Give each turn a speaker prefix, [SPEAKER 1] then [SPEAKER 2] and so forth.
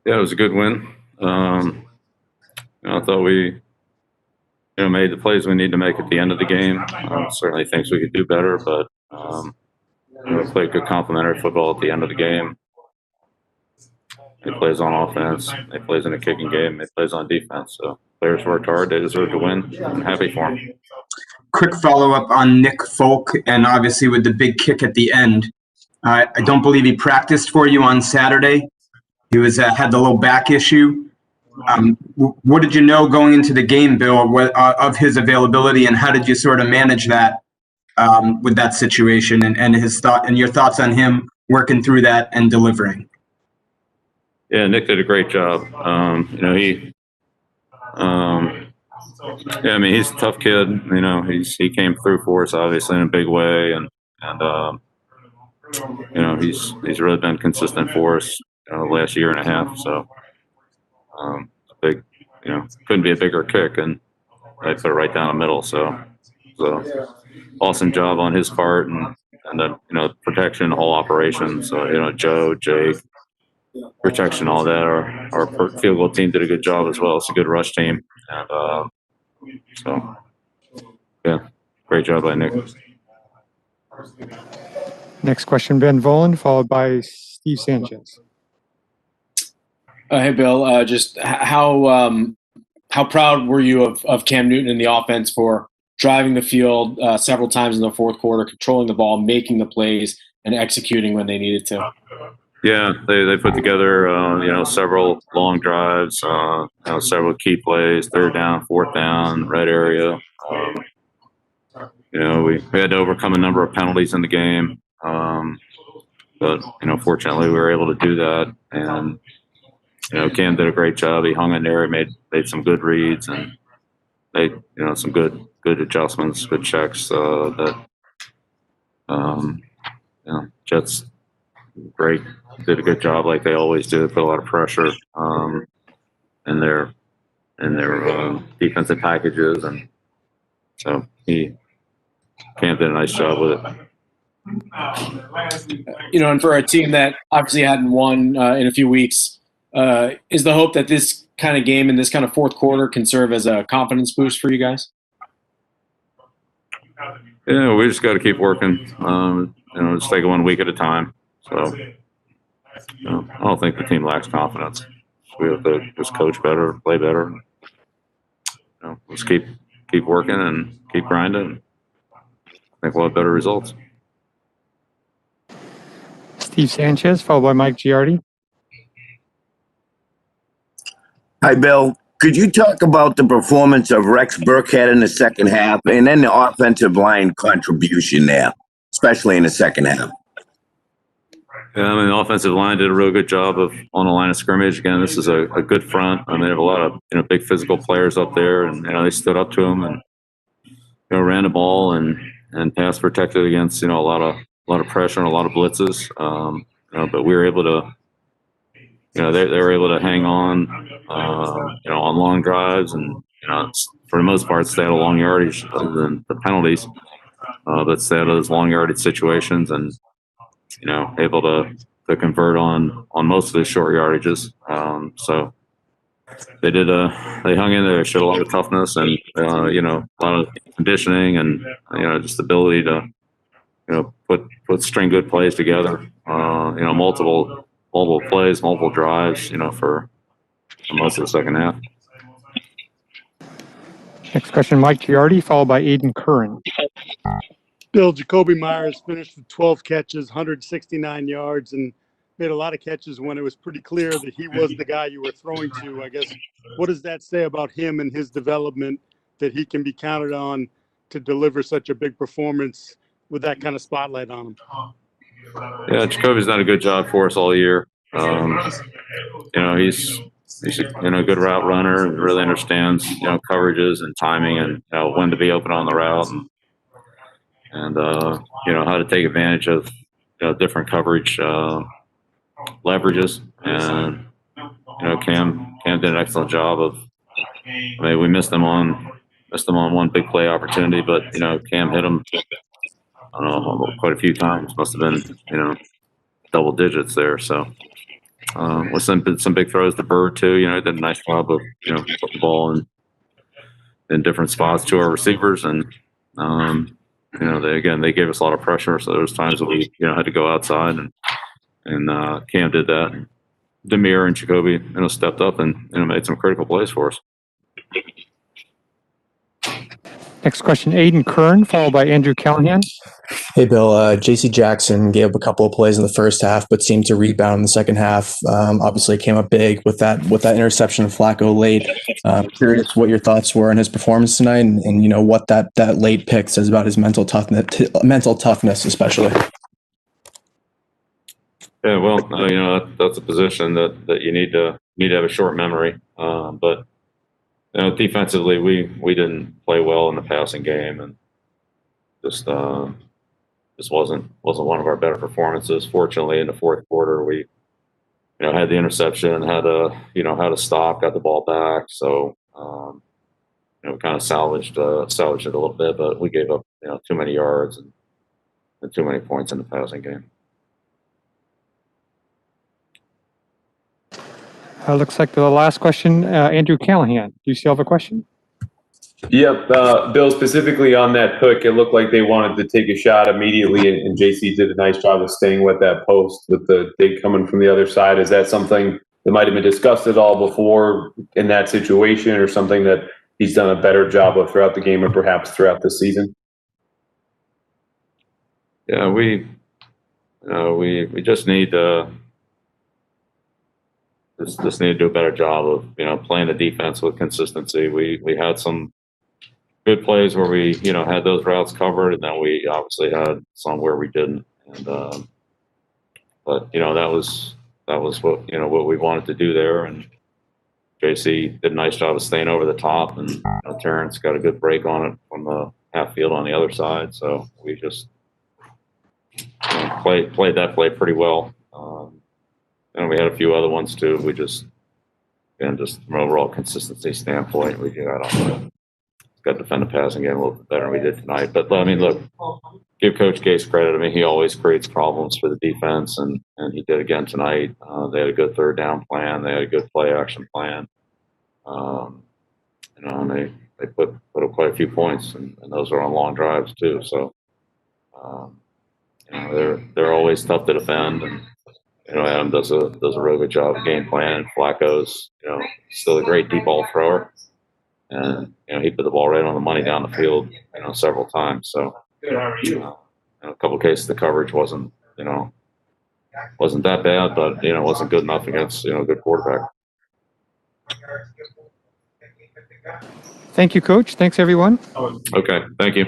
[SPEAKER 1] Yeah, it was a good win. I thought we, made the plays we need to make at the end of the game. Certainly things we could do better, but we played good complementary football at the end of the game. He plays on offense. He plays in a kicking game. He plays on defense. So players worked hard. They deserve to win. I'm happy for them.
[SPEAKER 2] Quick follow-up on Nick Folk, and obviously with the big kick at the end. I don't believe he practiced for you on Saturday. He was had the low back issue. What did you know going into the game, Bill, of his availability, and how did you sort of manage that with that situation, and your thoughts on him working through that and delivering?
[SPEAKER 1] Yeah, Nick did a great job. He's a tough kid. He came through for us obviously in a big way, and he's really been consistent for us the last year and a half. So big, couldn't be a bigger kick, and I put it right down the middle. So awesome job on his part, and the protection, the whole operation. So Joe, Jake, protection, all that. Our field goal team did a good job as well. It's a good rush team, and great job by Nick.
[SPEAKER 3] Next question, Ben Volen, followed by Steve Sanchez.
[SPEAKER 4] Hey, Bill. Just how proud were you of Cam Newton and the offense for driving the field several times in the fourth quarter, controlling the ball, making the plays, and executing when they needed to?
[SPEAKER 1] Yeah, they put together several long drives, several key plays, third down, fourth down, red area. We had to overcome a number of penalties in the game, but fortunately we were able to do that. And Cam did a great job. He hung in there, made some good reads, and made some good adjustments, good checks. Jets great. Did a good job like they always do. Put a lot of pressure in their defensive packages, and so Cam did a nice job with it.
[SPEAKER 4] And for a team that obviously hadn't won in a few weeks, is the hope that this kind of game and this kind of fourth quarter can serve as a confidence boost for you guys?
[SPEAKER 1] Yeah, we just got to keep working. Just take it 1 week at a time. So I don't think the team lacks confidence. We have to just coach better, play better. Let's keep working and keep grinding. I think we'll have better results.
[SPEAKER 3] Steve Sanchez, followed by Mike Giardi.
[SPEAKER 5] Hi, Bill. Could you talk about the performance of Rex Burkhead in the second half, and then the offensive line contribution there, especially in the second half?
[SPEAKER 1] Yeah, the offensive line did a real good job on the line of scrimmage. Again, this is a good front. They have a lot of big physical players up there, and they stood up to them and ran the ball and pass protected against a lot of pressure and a lot of blitzes. But we were able to. They were able to hang on, on long drives, and for the most part, stay out of long yardage other than the penalties. But stay out of those long yardage situations, and able to convert on most of the short yardages. So they did. They hung in there. They showed a lot of toughness and a lot of conditioning and just the ability to put string good plays together. Multiple plays, multiple drives, for most of the second half.
[SPEAKER 3] Next question, Mike Giardi, followed by Aiden Curran.
[SPEAKER 6] Bill, Jakobi Meyers finished with 12 catches, 169 yards, and made a lot of catches when it was pretty clear that he was the guy you were throwing to. I guess, what does that say about him and his development, that he can be counted on to deliver such a big performance with that kind of spotlight on him?
[SPEAKER 1] Yeah, Jakobi's done a good job for us all year. He's a good route runner and really understands coverages and timing and when to be open on the route and how to take advantage of different coverage leverages. And Cam did an excellent job of. We missed them on one big play opportunity, but Cam hit him. I don't know, quite a few times. Must have been double digits there. So with some big throws to Bird too. You know, he did a nice job of, you know, putting the ball in different spots to our receivers, and you know, they gave us a lot of pressure. So there was times that we, you know, had to go outside, and Cam did that. And Demir and Jakobi, you know, stepped up and, you know, made some critical plays for us.
[SPEAKER 3] Next question, Aiden Kern, followed by Andrew Callahan.
[SPEAKER 7] Hey, Bill. J.C. Jackson gave up a couple of plays in the first half, but seemed to rebound in the second half. Obviously, came up big with that interception of Flacco late. Curious what your thoughts were on his performance tonight, and you know what that late pick says about his mental toughness, especially.
[SPEAKER 1] Yeah, well, you know, that's a position that you need to have a short memory. But you know, defensively, we didn't play well in the passing game, and just wasn't one of our better performances. Fortunately, in the fourth quarter, we, you know, had the interception, had to stop, got the ball back. So you know, we kind of salvaged it a little bit, but we gave up, you know, too many yards and too many points in the passing game.
[SPEAKER 3] Looks like the last question, Andrew Callahan. Do you still have a question?
[SPEAKER 8] Yep. Bill, specifically on that pick, it looked like they wanted to take a shot immediately, and JC did a nice job of staying with that post with the dig coming from the other side. Is that something that might have been discussed at all before in that situation, or something that he's done a better job of throughout the game or perhaps throughout the season?
[SPEAKER 1] Yeah, we just need to just need to do a better job of, you know, playing the defense with consistency. We had some good plays where we, you know, had those routes covered, and then we obviously had some where we didn't. And but you know, that was what, you know, what we wanted to do there. And JC did a nice job of staying over the top, and you know, Terrence got a good break on it from the half field on the other side. So we just, you know, played that play pretty well. And we had a few other ones too. We just, again, just from an overall consistency standpoint, we got to defend the passing game a little bit better than we did tonight. But I mean, look, give Coach Gase credit. I mean, he always creates problems for the defense, and he did again tonight. They had a good third down plan. They had a good play action plan. You know, and they put up quite a few points, and those are on long drives too. So, you know, they're always tough to defend, and you know, Adam does a really good job of game plan. Coughlin's, you know, still a great deep ball thrower, and you know, he put the ball right on the money down the field, you know, several times. So, you know, in a couple of cases the coverage wasn't that bad, but you know, wasn't good enough against, you know, a good quarterback.
[SPEAKER 3] Thank you, Coach. Thanks, everyone.
[SPEAKER 1] Okay, thank you.